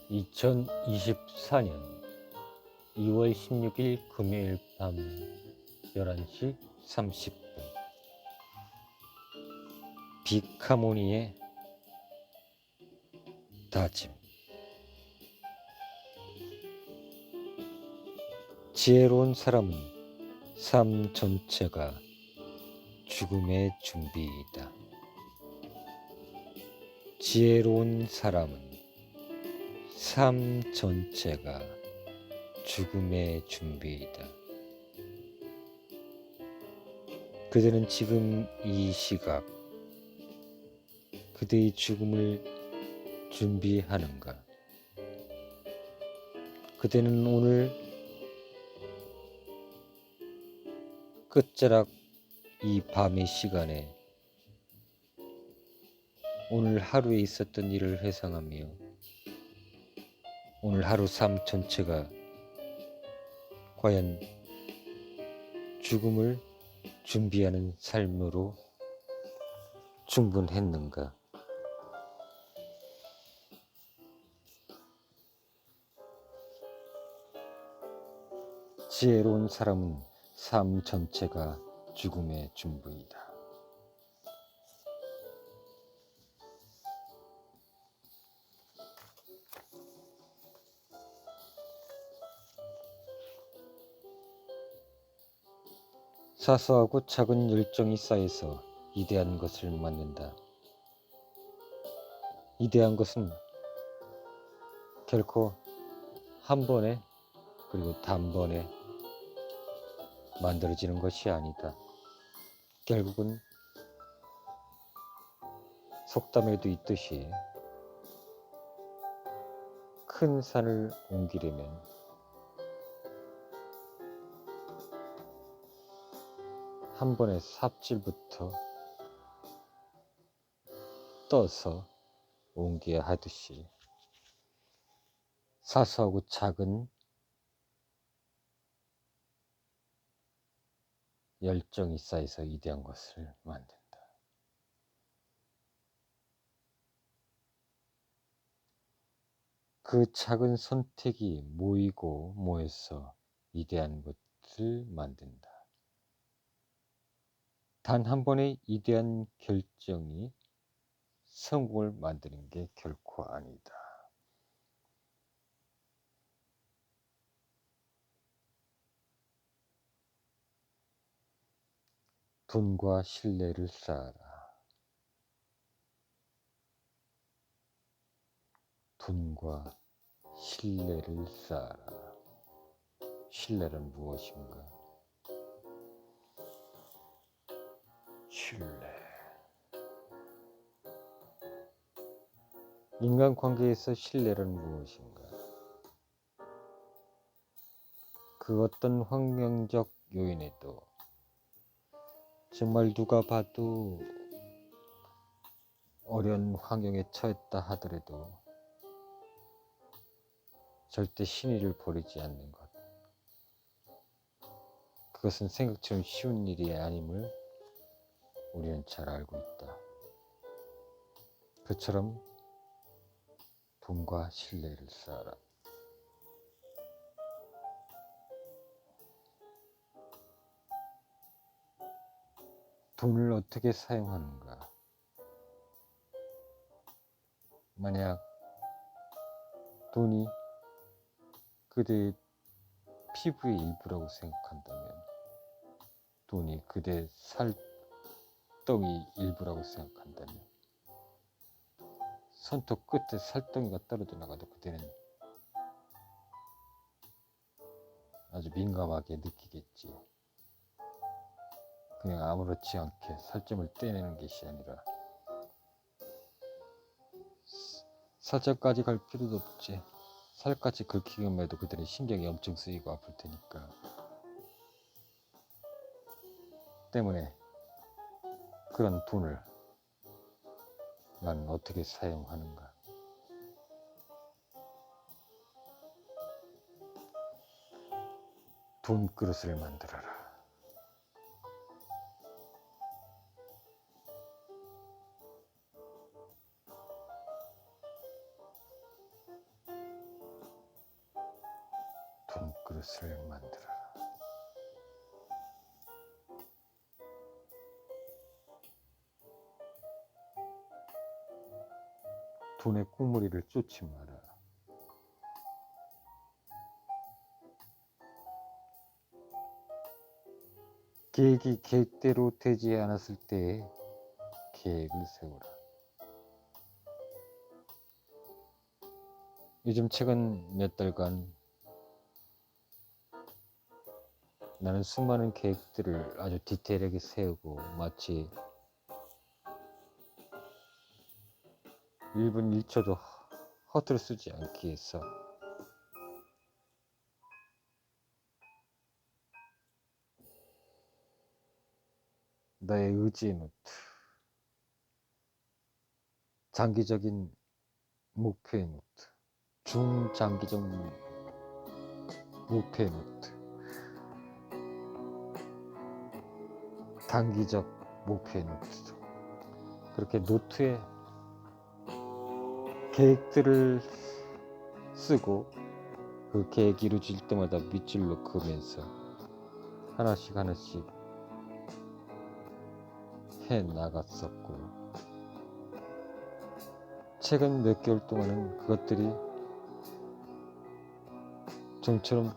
2024년 2월 16일 금요일 밤 11시 30분 빅하모니의 다짐. 지혜로운 사람은 삶 전체가 죽음의 준비이다. 지혜로운 사람은 삶 전체가 죽음의 준비이다. 그대는 지금 이 시각 그대의 죽음을 준비하는가? 그대는 오늘 끝자락 이 밤의 시간에 오늘 하루에 있었던 일을 회상하며 오늘 하루 삶 전체가 과연 죽음을 준비하는 삶으로 충분했는가? 지혜로운 사람은 삶 전체가 죽음의 준비이다. 사소하고 작은 열정이 쌓여서 이대한 것을 만든다. 이대한 것은 결코 한 번에 그리고 단번에 만들어지는 것이 아니다. 결국은 속담에도 있듯이 큰 산을 옮기려면 한 번에 삽질부터 떠서 옮겨야 하듯이 사소하고 작은 열정이 쌓여서 이대한 것을 만든다. 그 작은 선택이 모이고 모여서 이대한 것을 만든다. 단 한 번의 이대한 결정이 성공을 만드는 게 결코 아니다. 돈과 신뢰를 쌓아라. 돈과 신뢰를 쌓아라. 신뢰는 무엇인가? 신뢰. 인간관계에서 신뢰는 무엇인가? 그 어떤 환경적 요인에도 정말 누가 봐도 어려운 환경에 처했다 하더라도 절대 신의를 버리지 않는 것. 그것은 생각처럼 쉬운 일이 아님을 우리는 잘 알고 있다. 그처럼 돈과 신뢰를 쌓아라. 돈을 어떻게 사용하는가? 만약 돈이 그대의 피부의 일부라고 생각한다면, 돈이 그대의 살덩이 일부라고 생각한다면, 손톱 끝에 살덩이가 떨어져 나가도 그대는 아주 민감하게 느끼겠지. 그냥 아무렇지 않게 살점을 떼내는 것이 아니라 살점까지 갈 필요도 없지. 살까지 긁히기만 해도 그들의 신경이 엄청 쓰이고 아플 테니까. 때문에 그런 돈을 난 어떻게 사용하는가? 돈 그릇을 만들어라. 그릇을 만들어라. 돈의 꽁무리를 쫓지 마라. 계획이 계획대로 되지 않았을 때 계획을 세우라. 요즘 최근 몇 달간 나는 수많은 계획들을 아주 디테일하게 세우고 마치 1분 1초도 허투루 쓰지 않기 위해서 나의 의지의 노트, 장기적인 목표의 노트, 중장기적 목표의 노트, 단기적 목표의 노트, 그렇게 노트에 계획들을 쓰고 그 계획이 이루어질 때마다 밑줄로 그으면서 하나씩 해 나갔었고, 최근 몇 개월 동안은 그것들이 좀처럼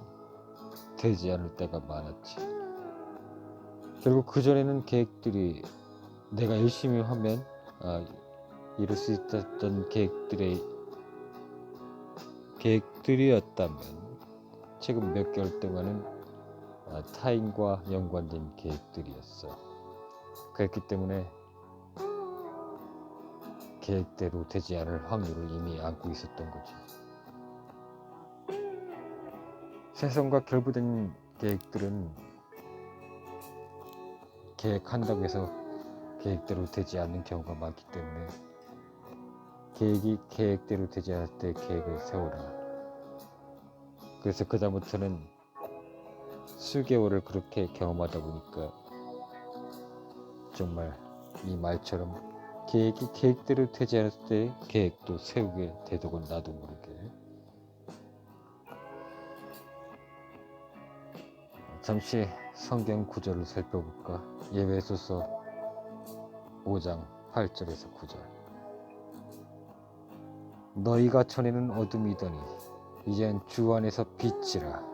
되지 않을 때가 많았지. 그리고 그전에는 계획들이 내가 열심히 하면 이룰 수 있었던 계획들이었다면 최근 몇 개월 동안은 타인과 연관된 계획들이었어. 그렇기 때문에 계획대로 되지 않을 확률을 이미 안고 있었던 거지. 세상과 결부된 계획들은 계획한다고 해서 계획대로 되지 않는 경우가 많기 때문에 계획이 계획대로 되지 않을 때 계획을 세워라. 그래서 그다음부터는 수개월을 그렇게 경험하다 보니까 정말 이 말처럼 계획이 계획대로 되지 않을 때 계획도 세우게 되더군, 나도 모르게. 잠시 성경 구절을 살펴볼까? 예배소서 5장 8절에서 9절. 너희가 전에는 어둠이더니 이젠 주 안에서 빛이라.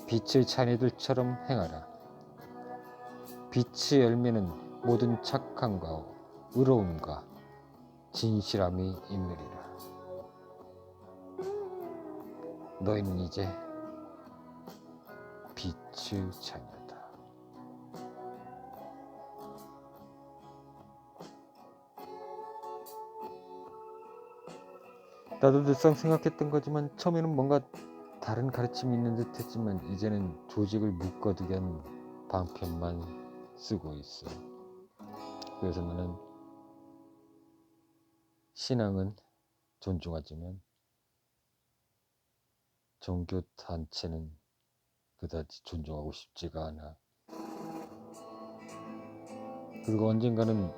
빛의 자녀들처럼 행하라. 빛의 열매는 모든 착함과 의로움과 진실함이 있느니라. 너희는 이제 빛의 자녀다. 나도 늘상 생각했던 거지만 처음에는 뭔가 다른 가르침이 있는 듯 했지만 이제는 조직을 묶어두기 위한 방편만 쓰고 있어. 그래서 나는 신앙은 존중하지만 종교 단체는 그다지 존중하고 싶지가 않아. 그리고 언젠가는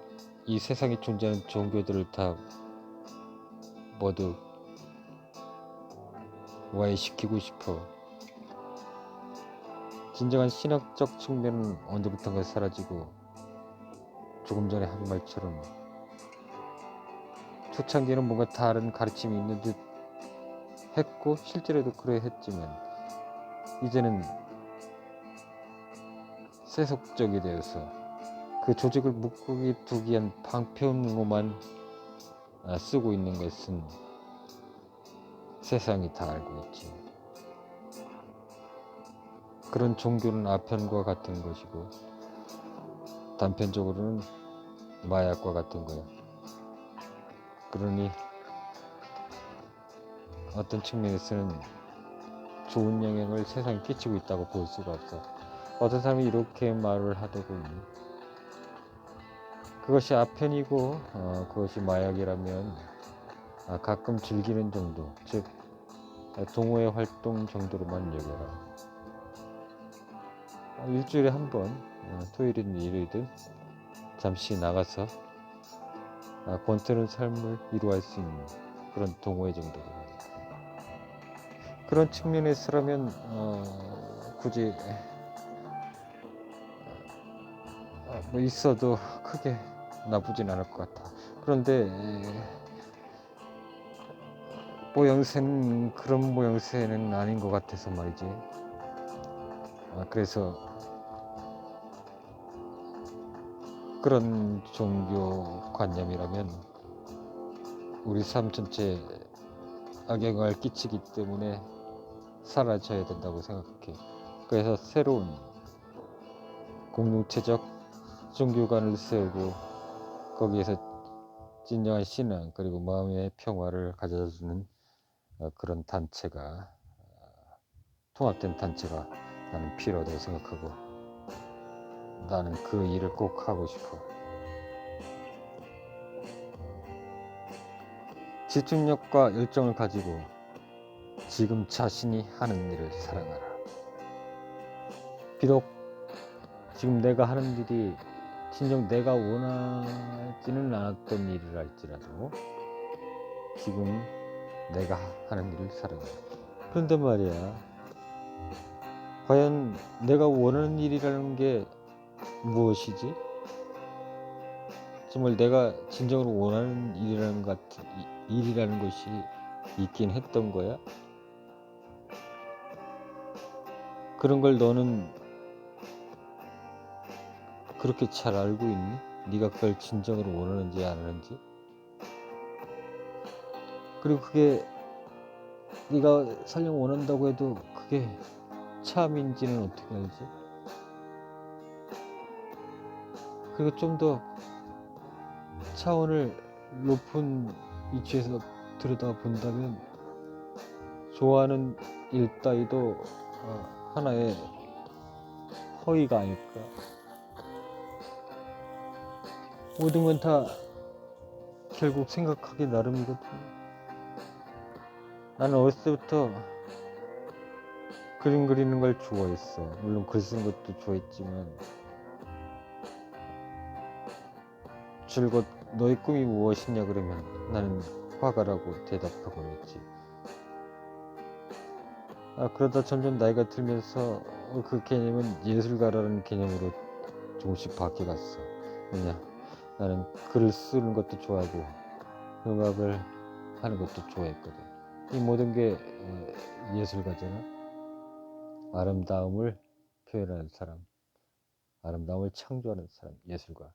이 세상에 존재하는 종교들을 다 모두 와해시키고 싶어. 진정한 신학적 측면은 언제부턴가 사라지고, 조금 전에 한 말처럼 초창기에는 뭔가 다른 가르침이 있는 듯 했고 실제로도 그래 했지만 이제는 세속적이 되어서 그 조직을 묶기 위한 방편으로만 쓰고 있는 것은 세상이 다 알고 있지. 그런 종교는 아편과 같은 것이고 단편적으로는 마약과 같은 거야. 그러니 어떤 측면에서는 좋은 영향을 세상에 끼치고 있다고 볼 수가 없어. 어떤 사람이 이렇게 말을 하더군. 그것이 아편이고 그것이 마약이라면 가끔 즐기는 정도, 즉 동호회 활동 정도로만 여겨라. 일주일에 한 번, 토요일이든 일요일이든 잠시 나가서 권태로운 삶을 이루어할 수 있는 그런 동호회 정도로. 그런 측면에서라면 굳이 뭐 있어도 크게 나쁘진 않을 것 같아. 그런데 모양새는 그런 모양새는 아닌 것 같아서 말이지. 그래서 그런 종교 관념이라면 우리 삶 전체에 악영향을 끼치기 때문에 사라져야 된다고 생각해. 그래서 새로운 공동체적 종교관을 세우고 거기에서 진정한 신앙 그리고 마음의 평화를 가져다주는 그런 단체가 통합된 단체가 나는 필요하다고 생각하고 나는 그 일을 꼭 하고 싶어. 집중력과 열정을 가지고 지금 자신이 하는 일을 사랑하라. 비록 지금 내가 하는 일이 진정 내가 원하지는 않았던 일을 할지라도 지금 내가 하는 일을 사랑하라. 그런데 말이야, 과연 내가 원하는 일이라는 게 무엇이지? 정말 내가 진정으로 원하는 일이라는 것이 있긴 했던 거야? 그런 걸 너는 그렇게 잘 알고 있니? 네가 그걸 진정으로 원하는지 안 하는지? 그리고 그게 네가 설령 원한다고 해도 그게 참인지는 어떻게 알지? 그리고 좀 더 차원을 높은 위치에서 들여다본다면 좋아하는 일 따위도 하나의 허위가 아닐까. 모든 건 다 결국 생각하기 나름이거든. 나는 어렸을 때부터 그림 그리는 걸 좋아했어. 물론 글 쓰는 것도 좋아했지만 줄곧 너의 꿈이 무엇이냐 그러면 나는 화가라고 대답하곤 했지. 그러다 점점 나이가 들면서 그 개념은 예술가라는 개념으로 조금씩 바뀌어갔어. 왜냐, 나는 글을 쓰는 것도 좋아하고 음악을 하는 것도 좋아했거든. 이 모든 게 예술가잖아. 아름다움을 표현하는 사람, 아름다움을 창조하는 사람, 예술가.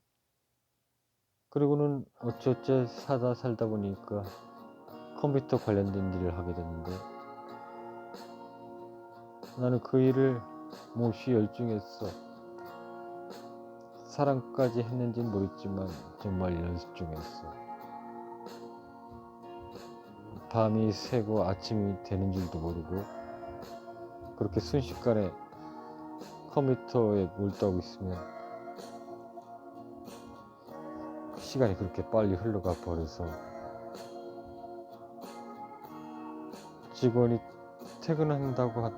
그리고는 어쩌어쩌 살다 보니까 컴퓨터 관련된 일을 하게 됐는데 나는 그 일을 몹시 열중했어. 사랑까지 했는지는 모르겠지만 정말 연습 중이었어. 밤이 새고 아침이 되는 줄도 모르고 그렇게 순식간에 컴퓨터에 몰두하고 있으면 시간이 그렇게 빨리 흘러가 버려서 직원이 퇴근한다고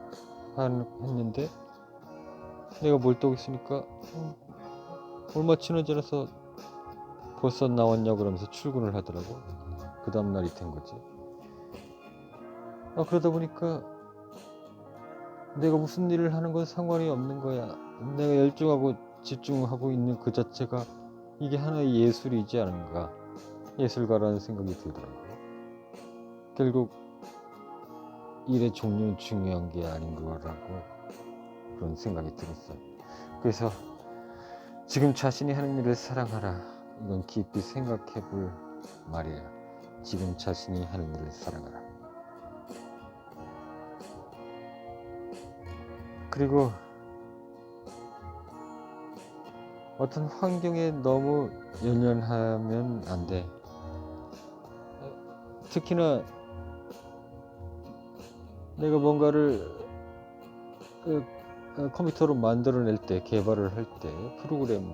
했는데 내가 몰두하고 있으니까 얼마 지나지 않아서 벌써 나왔냐고 그러면서 출근을 하더라고. 그 다음날이 된 거지. 그러다 보니까 내가 무슨 일을 하는 건 상관이 없는 거야. 내가 열중하고 집중하고 있는 그 자체가 이게 하나의 예술이지 않은가. 예술가라는 생각이 들더라고. 결국 일의 종류는 중요한 게 아닌 거라고 그런 생각이 들었어. 그래서 지금 자신이 하는 일을 사랑하라. 이건 깊이 생각해 볼 말이야. 지금 자신이 하는 일을 사랑하라. 그리고 어떤 환경에 너무 연연하면 안 돼. 특히나 내가 뭔가를 컴퓨터로 만들어낼 때, 개발을 할 때, 프로그램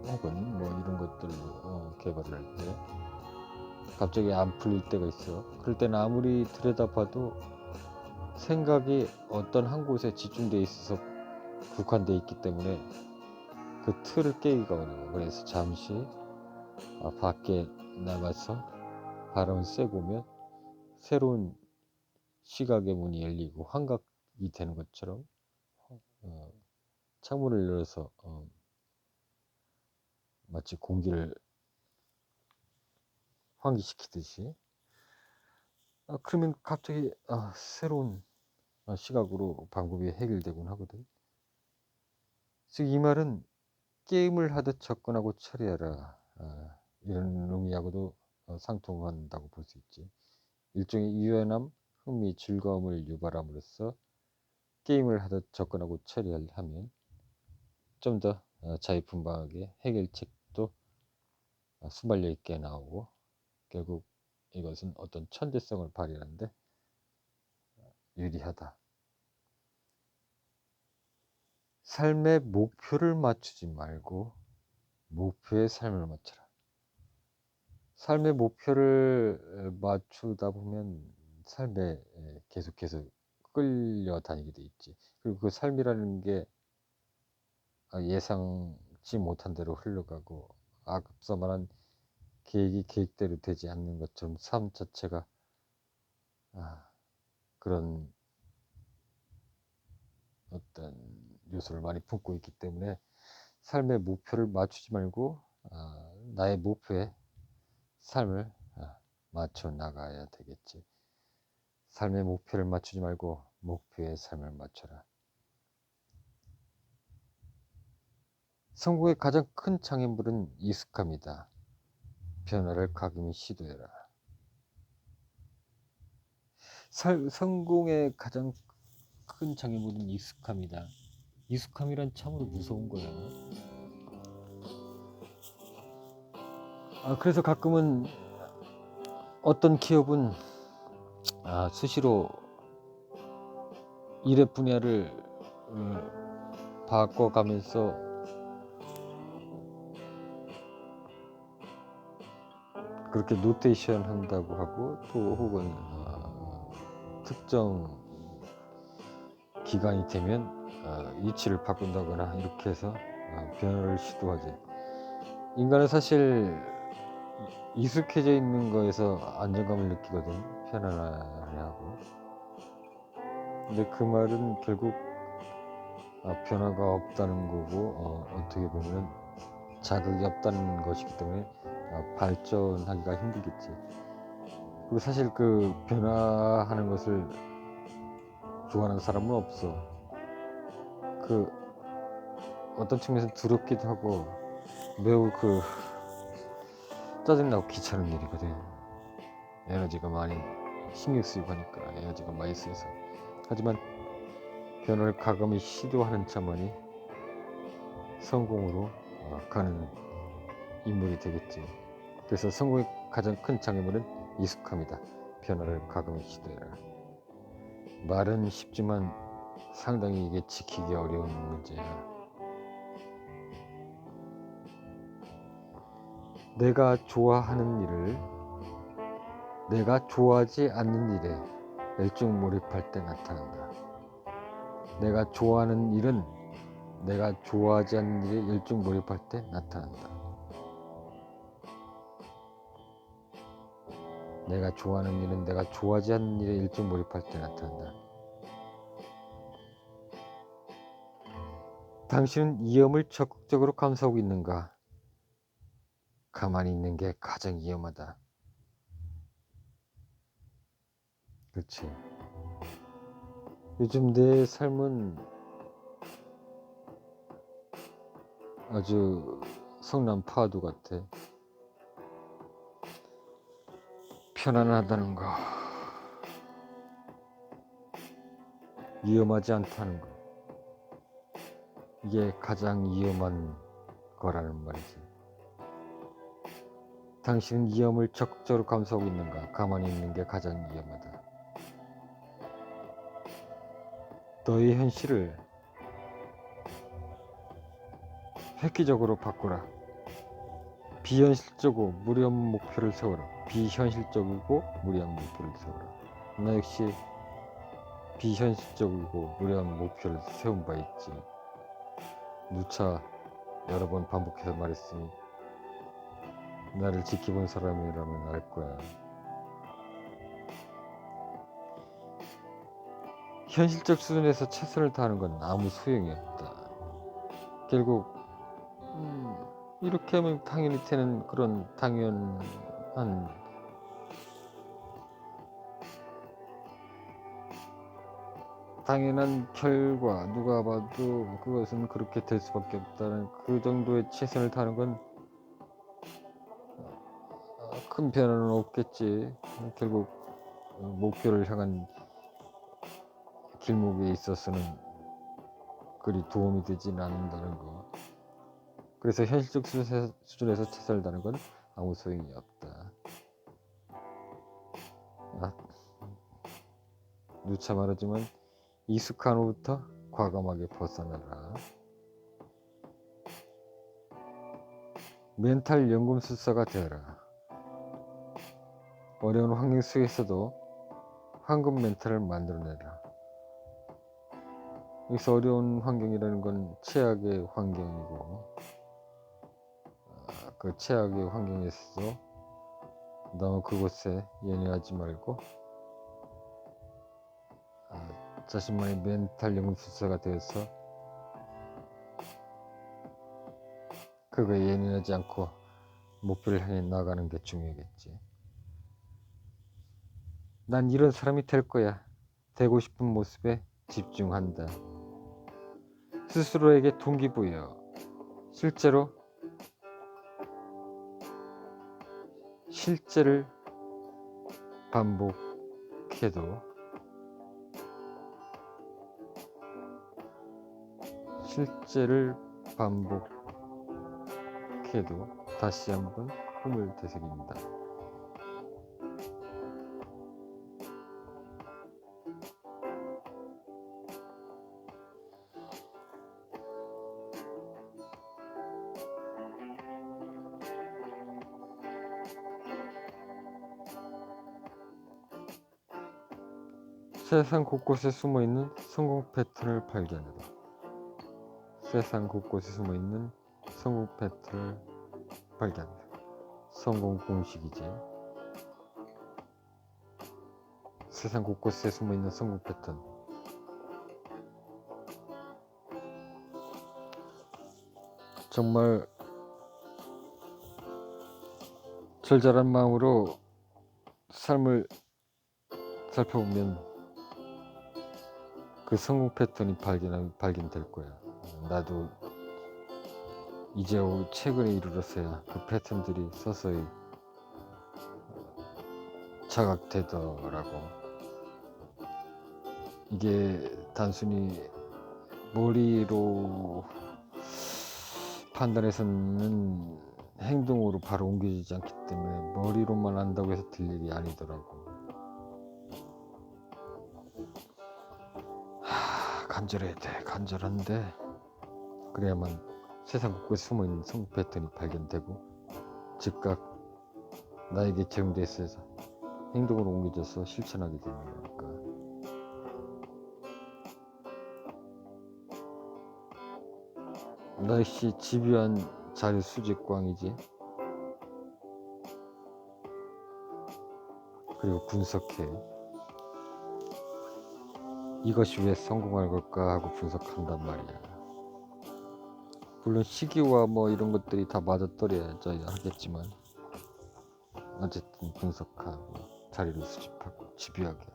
혹은 뭐 이런 것들로 개발을 할 때 갑자기 안 풀릴 때가 있어. 그럴 때는 아무리 들여다봐도 생각이 어떤 한 곳에 집중되어 있어서 국한되어 있기 때문에 그 틀을 깨기가 어려워. 그래서 잠시 밖에 나가서 바람 쐬고 오면 새로운 시각의 문이 열리고 환각이 되는 것처럼 어, 창문을 열어서 마치 공기를 환기시키듯이 그러면 갑자기 새로운 시각으로 방법이 해결되곤 하거든. 즉 이 말은 게임을 하듯 접근하고 처리하라, 이런 의미하고도 상통한다고 볼 수 있지. 일종의 유연함, 흥미, 즐거움을 유발함으로써 게임을 하듯 접근하고 처리하면 좀 더 자유분방하게 해결책도 수말려 있게 나오고, 결국 이것은 어떤 천재성을 발휘하는데 유리하다. 삶의 목표를 맞추지 말고 목표에 삶을 맞춰라. 삶의 목표를 맞추다 보면 삶에 계속해서 끌려다니게 돼 있지. 그리고 그 삶이라는 게 예상치 못한 대로 흘러가고, 앞서 말한 계획이 계획대로 되지 않는 것처럼 삶 자체가 그런 어떤 요소를 많이 품고 있기 때문에 삶의 목표를 맞추지 말고 나의 목표에 삶을 맞춰 나가야 되겠지. 삶의 목표를 맞추지 말고 목표에 삶을 맞춰라. 성공의 가장 큰 장애물은 익숙함이다. 변화를 가끔히 시도해라. 성공의 가장 큰 장애물은 익숙함이다. 익숙함이란 참으로 무서운 거야. 그래서 가끔은 어떤 기업은 수시로 일의 분야를 바꿔가면서 그렇게 노테이션 한다고 하고, 또 혹은 특정 기간이 되면 위치를 바꾼다거나 이렇게 해서 변화를 시도하지. 인간은 사실 익숙해져 있는 거에서 안정감을 느끼거든, 편안하고. 근데 그 말은 결국 변화가 없다는 거고, 어떻게 보면 자극이 없다는 것이기 때문에 발전하기가 힘들겠지. 그리고 사실 그 변화하는 것을 좋아하는 사람은 없어. 그 어떤 측면에서 두렵기도 하고 매우 짜증나고 귀찮은 일이거든. 에너지가 많이 신경 쓰이고 하니까, 에너지가 많이 쓰여서. 하지만 변화를 가감히 시도하는 자만이 성공으로 가는 인물이 되겠지. 그래서 성공의 가장 큰 장애물은 익숙함이다. 변화를 가감히 시도해라. 말은 쉽지만 상당히 이게 지키기 어려운 문제야. 내가 좋아하는 일을 내가 좋아하지 않는 일에 열정 몰입할 때 나타난다. 내가 좋아하는 일은 내가 좋아하지 않는 일에 열정 몰입할 때 나타난다. 내가 좋아하는 일은 내가 좋아하지 않는 일에 열정 몰입할 때 나타난다. 당신은 위험을 적극적으로 감수하고 있는가? 가만히 있는 게 가장 위험하다. 그렇지. 요즘 내 삶은 아주 성난 파도 같아. 편안하다는 거, 위험하지 않다는 거, 이게 가장 위험한 거라는 말이지. 당신은 위험을 적극적으로 감수하고 있는가? 가만히 있는 게 가장 위험하다. 너의 현실을 획기적으로 바꾸라. 비현실적이고 무리한 목표를 세워라. 비현실적이고 무리한 목표를 세워라. 나 역시 비현실적이고 무리한 목표를 세운 바 있지. 누차 여러 번 반복해서 말했으니 나를 지켜본 사람이라면 알 거야. 현실적 수준에서 최선을 다하는 건 아무 소용이 없다. 결국 이렇게 하면 당연히 되는 그런 당연한 결과, 누가 봐도 그것은 그렇게 될 수밖에 없다는 그 정도의 최선을 다하는 건 큰 변화는 없겠지. 결국 목표를 향한 길목에 있어서는 그리 도움이 되지는 않는다는 거. 그래서 현실적 수준에서 최선을 다하는 건 아무 소용이 없다. 누차 말하지만 익숙한 후부터 과감하게 벗어나라. 멘탈 연금술사가 되어라. 어려운 환경 속에서도 황금 멘탈을 만들어내라. 여기서 어려운 환경이라는 건 최악의 환경이고, 그 최악의 환경에서도 너무 그곳에 연연하지 말고 자신만의 멘탈 연금술사가 되어서 그거에 연연하지 않고 목표를 향해 나가는 게 중요하겠지. 난 이런 사람이 될 거야. 되고 싶은 모습에 집중한다. 스스로에게 동기부여. 실제를 반복해도 다시 한번 꿈을 되새긴다. 세상 곳곳에 숨어있는 성공 패턴을 발견해라. 세상 곳곳에 숨어있는 성공 패턴을 발견해라. 성공 공식이지. 세상 곳곳에 숨어있는 성공 패턴. 정말 절절한 마음으로 삶을 살펴보면 그 성공 패턴이 발견될 거야. 나도 이제 최근에 이르러서야 그 패턴들이 서서히 자각되더라고. 이게 단순히 머리로 판단해서는 행동으로 바로 옮겨지지 않기 때문에 머리로만 안다고 해서 될 일이 아니더라고. 간절해야 돼. 간절한데 그래야만 세상 곳곳에 숨어있는 성공 패턴이 발견되고 즉각 나에게 적용돼서 행동으로 옮겨져서 실천하게 되는 거니까. 나 역시 집요한 자료 수집광이지. 그리고 분석해. 이것이 왜 성공할 걸까 하고 분석한단 말이야. 물론 시기와 뭐 이런 것들이 다 맞아떨어져야 하겠지만 어쨌든 분석하고 자료를 수집하고 집요하게.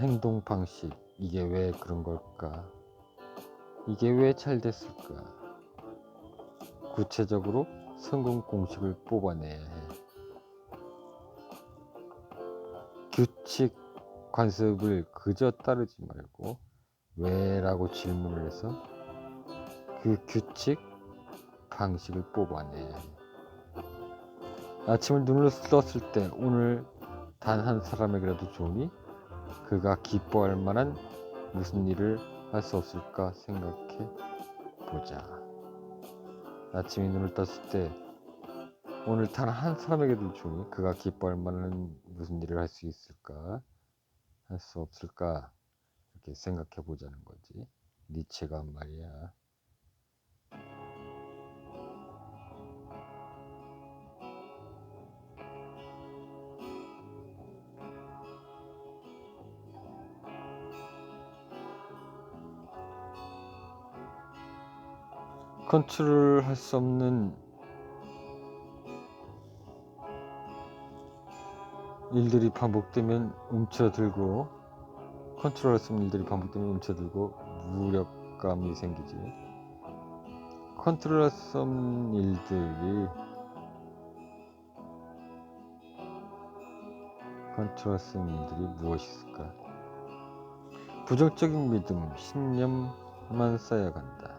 행동 방식, 이게 왜 그런 걸까? 이게 왜 잘 됐을까? 구체적으로 성공 공식을 뽑아내야 해. 규칙 관습을 그저 따르지 말고 왜? 라고 질문을 해서 그 규칙 방식을 뽑아내야 해. 아침을 눈을 떴을 때 오늘 단 한 사람에게라도 좋으니 그가 기뻐할 만한 무슨 일을 할 수 없을까 생각해 보자. 아침에 눈을 떴을 때 오늘 단 한 사람에게도 좋으니 그가 기뻐할 만한 무슨 일을 할 수 있을까, 할 수 없을까, 이렇게 생각해 보자는 거지. 니체가 한 말이야. 컨트롤할 수 없는 일들이 반복되면 움츠러들고, 컨트롤할 수 없는 일들이 반복되면 움츠러들고 무력감이 생기지. 컨트롤할 수 없는 일들이 무엇이 있을까? 부정적인 믿음, 신념만 쌓여간다.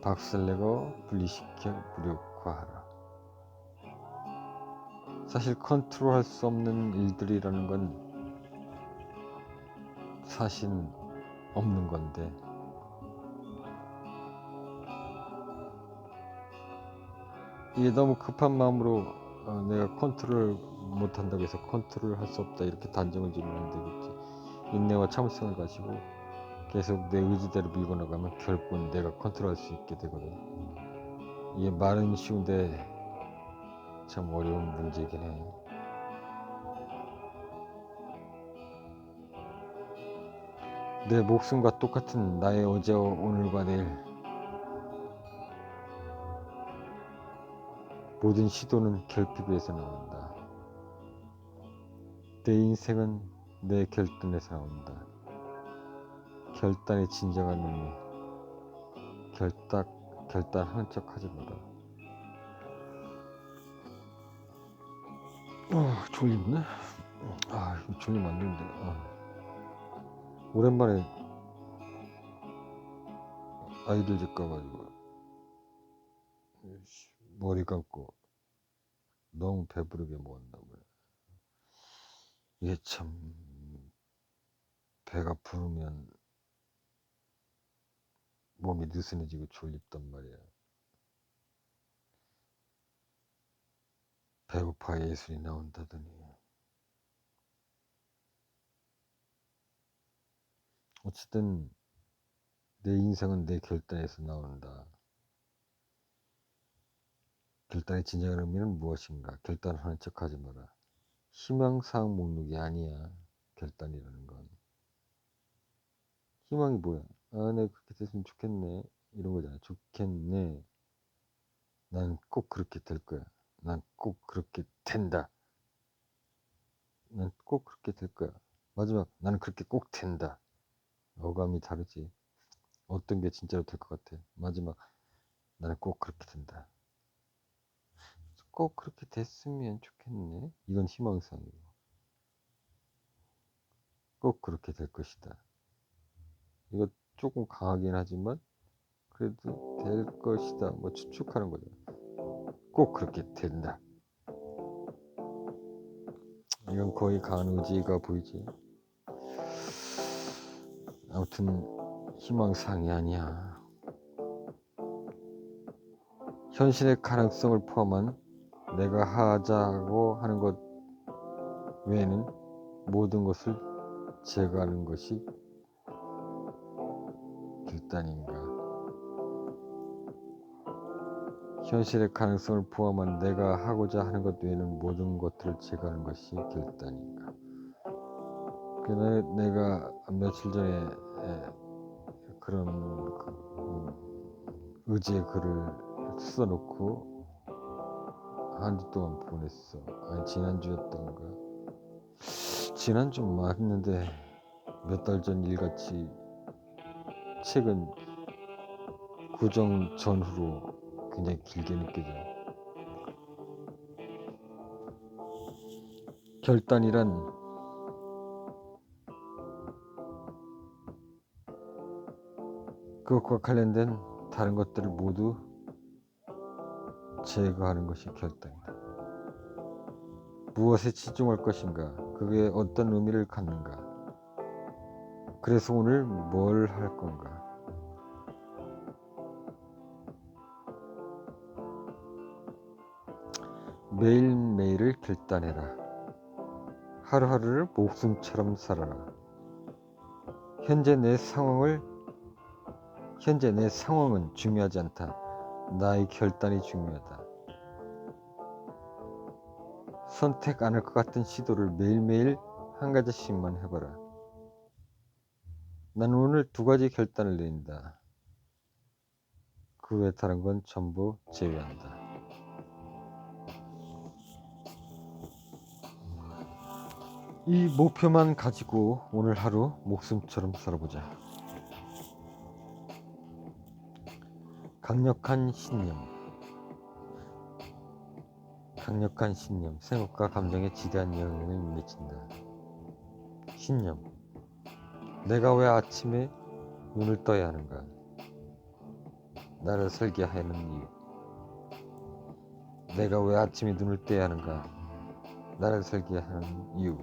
박살 내고 분리시켜 무력화하라. 사실 컨트롤할 수 없는 일들이라는 건 사실 없는 건데, 이게 너무 급한 마음으로 내가 컨트롤 못한다고 해서 컨트롤 할 수 없다 이렇게 단정을 지으면 안 되겠지. 인내와 참을성을 가지고 계속 내 의지대로 밀고 나가면 결국은 내가 컨트롤할 수 있게 되거든. 이게 말은 쉬운데 참 어려운 문제긴 해. 내 목숨과 똑같은 나의 어제와 오늘과 내일, 모든 시도는 결핍에서 나온다. 내 인생은 내 결단에서 나온다. 결단의 진정한 의미, 결단하는 척 하지 마라. 졸립네? 이거 졸리면 안 되는데. 오랜만에 아이들 집 가가지고 머리 감고 너무 배부르게 먹었나봐요. 이게 참 배가 부르면 몸이 느슨해지고 졸립단 말이야. 배고파 예술이 나온다더니. 어쨌든 내 인생은 내 결단에서 나온다. 결단의 진정한 의미는 무엇인가? 결단을 하는 척 하지 마라. 희망사항 목록이 아니야. 결단이라는 건. 희망이 뭐야? 내가 그렇게 됐으면 좋겠네. 이런 거잖아. 좋겠네. 난 꼭 그렇게 될 거야. 난 꼭 그렇게 된다. 난 꼭 그렇게 될 거야. 마지막, 나는 그렇게 꼭 된다. 어감이 다르지. 어떤 게 진짜로 될 것 같아. 마지막, 나는 꼭 그렇게 된다. 꼭 그렇게 됐으면 좋겠네. 이건 희망사항이고. 꼭 그렇게 될 것이다. 이거 조금 강하긴 하지만 그래도 될 것이다. 뭐 추측하는 거죠. 꼭 그렇게 된다. 이건 거의 강한 의지가 보이지. 아무튼 희망사항이 아니야. 현실의 가능성을 포함한 내가 하자고 하는 것 외에는 모든 것을 제거하는 것이 결단인가. 현실의 가능성을 포함한 내가 하고자 하는 것 외에는 모든 것들을 제거하는 것이 결단인가. 내가 며칠 전에 그런 의지의 글을 써놓고 한 주 동안 보냈어. 지난주였던가. 지난주 맞는데 몇 달 전 일같이 책은 구정 전후로 굉장히 길게 느껴져. 결단이란 그것과 관련된 다른 것들을 모두 제거하는 것이 결단이다. 무엇에 치중할 것인가? 그게 어떤 의미를 갖는가? 그래서 오늘 뭘 할 건가? 매일매일을 결단해라. 하루하루를 목숨처럼 살아라. 현재 내 상황은 중요하지 않다. 나의 결단이 중요하다. 선택 안 할 것 같은 시도를 매일매일 한 가지씩만 해봐라. 나는 오늘 2가지 결단을 내린다. 그 외 다른 건 전부 제외한다. 이 목표만 가지고 오늘 하루 목숨처럼 살아보자. 강력한 신념, 생각과 감정에 지대한 영향을 미친다. 신념, 내가 왜 아침에 눈을 떠야 하는가? 나를 살게 하는 이유. 내가 왜 아침에 눈을 떠야 하는가? 나를 살게 하는 이유.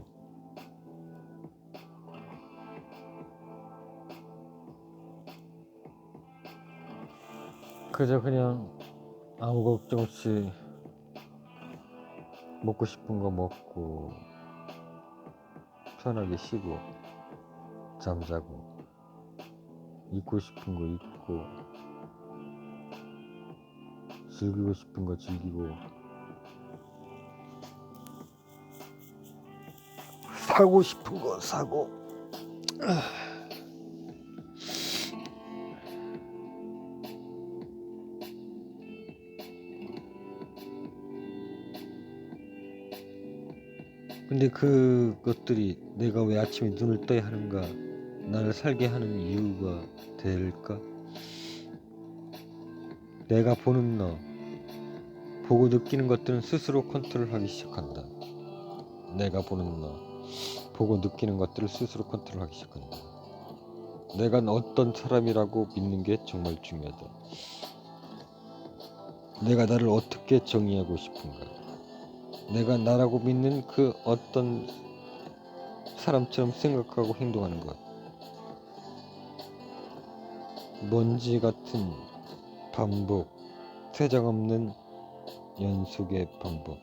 그저 그냥 아무 걱정 없이 먹고 싶은 거 먹고 편하게 쉬고 잠자고 입고 싶은 거 입고 즐기고 싶은 거 즐기고 사고 싶은 거 사고. 근데 그것들이 내가 왜 아침에 눈을 떠야 하는가, 나를 살게 하는 이유가 될까? 내가 보는 너, 보고 느끼는 것들은 스스로 컨트롤하기 시작한다. 내가 보는 너, 보고 느끼는 것들을 스스로 컨트롤하기 시작한다. 내가 어떤 사람이라고 믿는 게 정말 중요하다. 내가 나를 어떻게 정의하고 싶은가? 내가 나라고 믿는 그 어떤 사람처럼 생각하고 행동하는 것. 먼지 같은 반복, 퇴장없는 연속의 반복.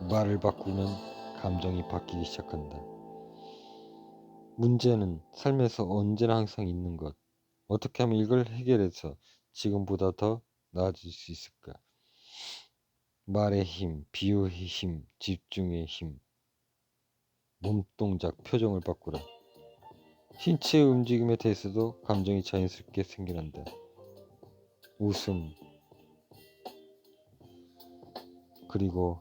말을 바꾸면 감정이 바뀌기 시작한다. 문제는 삶에서 언제나 항상 있는 것. 어떻게 하면 이걸 해결해서 지금보다 더 나아질 수 있을까? 말의 힘, 비유의 힘, 집중의 힘, 몸동작, 표정을 바꾸라. 신체의 움직임에 대해서도 감정이 자연스럽게 생겨난다. 웃음, 그리고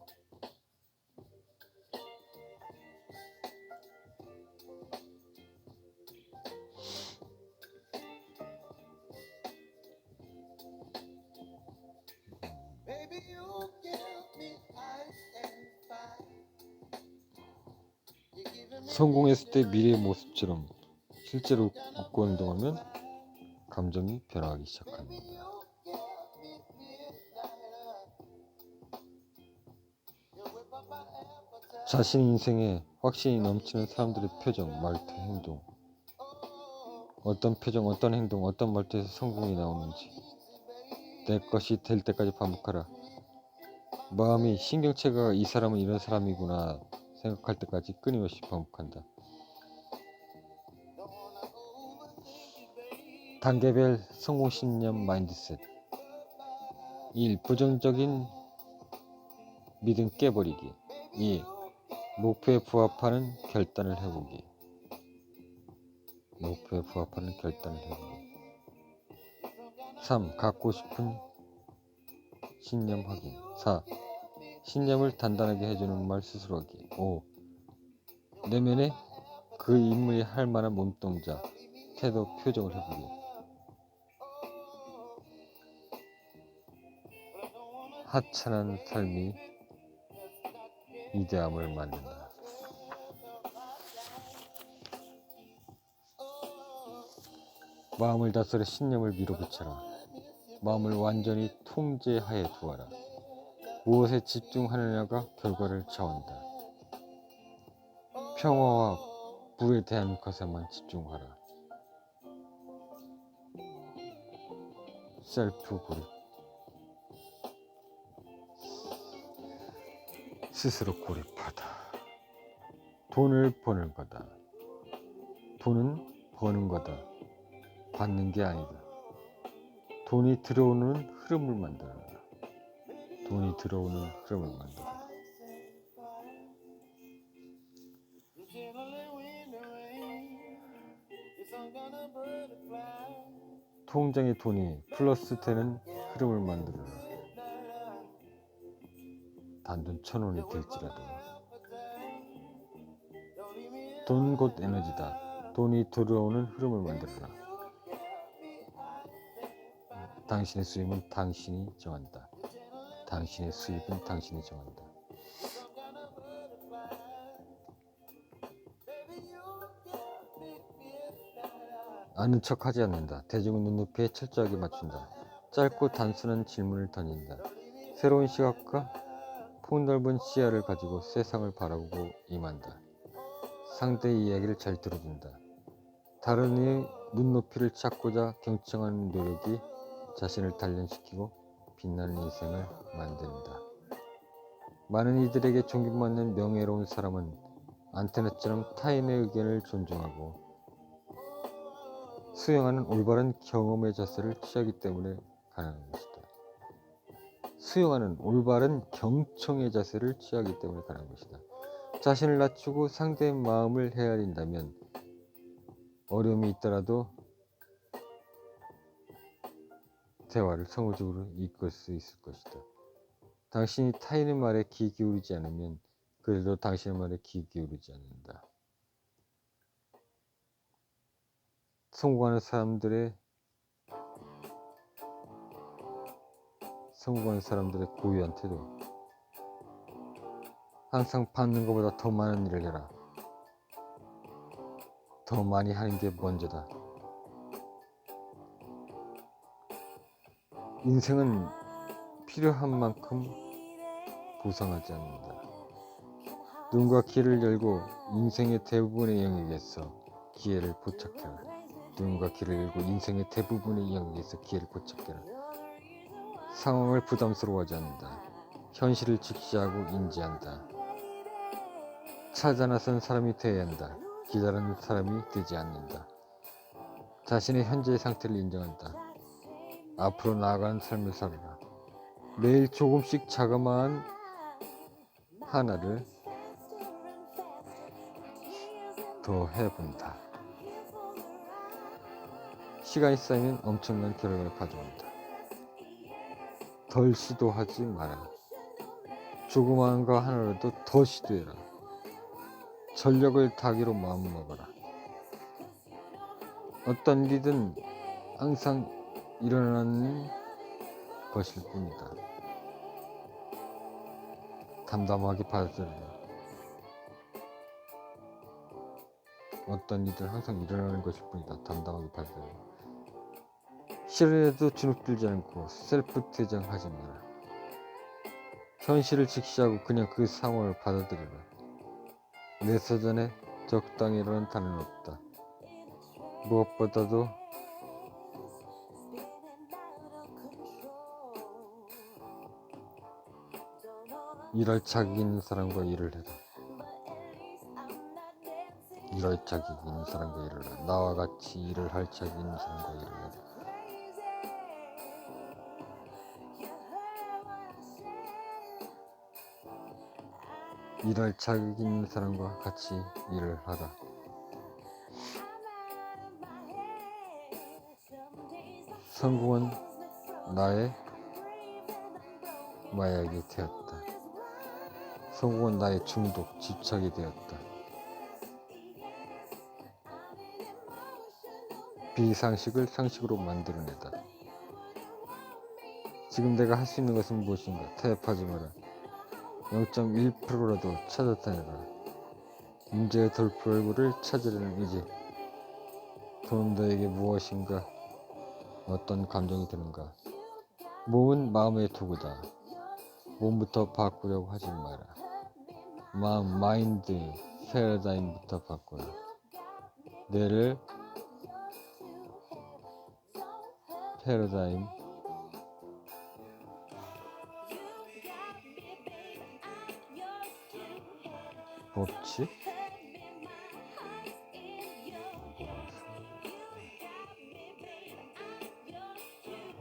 성공했을 때 미래의 모습처럼 실제로 웃고 행동하면 감정이 변화하기 시작합니다. 자신 인생에 확신이 넘치는 사람들의 표정, 말투, 행동. 어떤 표정, 어떤 행동, 어떤 말투에서 성공이 나오는지 내 것이 될 때까지 반복하라. 마음이 신경체가 이 사람은 이런 사람이구나 생각할 때까지 끊임없이 반복한다. 단계별 성공신념 마인드셋. 1. 부정적인 믿음 깨버리기. 2. 목표에 부합하는 결단을 해보기. 3. 갖고 싶은 신념 확인. 4. 신념을 단단하게 해주는 말 스스로 하기. 5. 내면에 그 인물이 할 만한 몸동작, 태도, 표정을 해보기. 하찮은 삶이 위대함을 만든다. 마음을 다스려 신념을 밀어붙여라. 마음을 완전히 통제하에 두어라. 무엇에 집중하느냐가 결과를 정한다. 평화와 부에 대한 것에만 집중하라. 셀프 고립. 스스로 고립하다. 돈을 버는 거다. 돈은 버는 거다. 받는 게 아니다. 돈이 들어오는 흐름을 만들어라. 돈이 들어오는 흐름을 만들어라. 통장의 돈이 플러스 되는 흐름을 만들어라. 단돈 1,000원이 될지라도. 돈 곧 에너지다. 돈이 들어오는 흐름을 만들어라. 당신의 수입은 당신이 정한다. 당신의 수입은 당신이 정한다. 아는 척하지 않는다. 대중은 눈높이에 철저하게 맞춘다. 짧고 단순한 질문을 던진다. 새로운 시각과 폭넓은 시야를 가지고 세상을 바라보고 임한다. 상대의 이야기를 잘 들어준다. 다른 이의 눈높이를 찾고자 경청하는 노력이 자신을 단련시키고 빛나는 인생을 만든다. 많은 이들에게 존경받는 명예로운 사람은 안테나처럼 타인의 의견을 존중하고 수용하는 올바른 경험의 자세를 취하기 때문에 가능한 것이다. 수용하는 올바른 경청의 자세를 취하기 때문에 가능한 것이다. 자신을 낮추고 상대의 마음을 헤아린다면 어려움이 있더라도 대화를 성공적으로 이끌 수 있을 것이다. 당신이 타인의 말에 귀 기울이지 않으면 그래도 당신의 말에 귀 기울이지 않는다. 성공하는 사람들의 고유한 태도. 항상 받는 것보다 더 많은 일을 해라. 더 많이 하는 게 먼저다. 인생은 필요한 만큼 보상하지 않는다. 누군가 길을 열고 인생의 대부분의 영역에서 기회를 포착해라. 누군가 길을 열고 인생의 대부분의 영역에서 기회를 포착해라. 상황을 부담스러워하지 않는다. 현실을 직시하고 인지한다. 찾아 나선 사람이 되어야 한다. 기다리는 사람이 되지 않는다. 자신의 현재의 상태를 인정한다. 앞으로 나아가는 삶을 살아라. 매일 조금씩 자그마한 하나를 더 해본다. 시간이 쌓이면 엄청난 결과를 가져온다. 덜 시도하지 마라. 조그마한 거 하나라도 더 시도해라. 전력을 다하기로 마음먹어라. 어떤 일이든 항상 일어나는 것일 뿐이다. 담담하게 받아들여라. 어떤 일이든 항상 일어나는 것일 뿐이다. 담담하게 받아들여라. 싫어해도 주눅들지 않고 셀프 퇴장하지 마라. 현실을 직시하고 그냥 그 상황을 받아들여라. 내 사전에 적당히라는 단어는 없다. 무엇보다도 일할 자격 있는 사람과 일을 해라. 일할 자격 있는 사람과 일을 해라. 나와 같이 일을 할 자격 있는 사람과 일을 해라. 일할 자격 있는 사람과 같이 일을 하라. 성공은 나의 마약이 되었다. 성공은 나의 중독, 집착이 되었다. 비상식을 상식으로 만들어내다. 지금 내가 할 수 있는 것은 무엇인가? 타협하지 마라. 0.1%라도 찾아다녀라. 문제의 돌파구를 찾으려는 의지. 돈은 너에게 무엇인가? 어떤 감정이 드는가? 몸은 마음의 도구다. 몸부터 바꾸려고 하지 마라. 마음, 마인드, 패러다임부터 바꿔라. 뇌를 패러다임 법칙?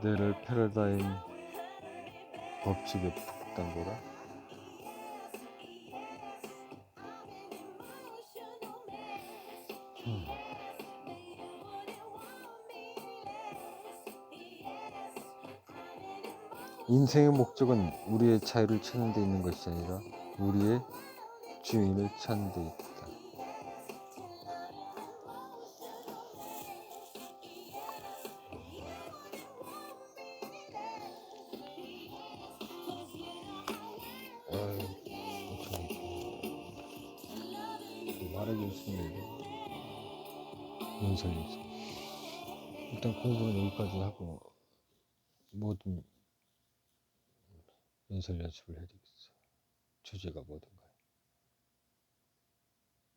뇌를 패러다임 법칙에 푹 담궈라. 인생의 목적은 우리의 자유를 찾는 데 있는 것이 아니라 우리의 주인을 찾는 데 있다. 말하기 없습니다. 연설연습. 일단 공부는 여기까지 하고 모든 연설 연습을 해야 되겠어. 주제가 뭐든가.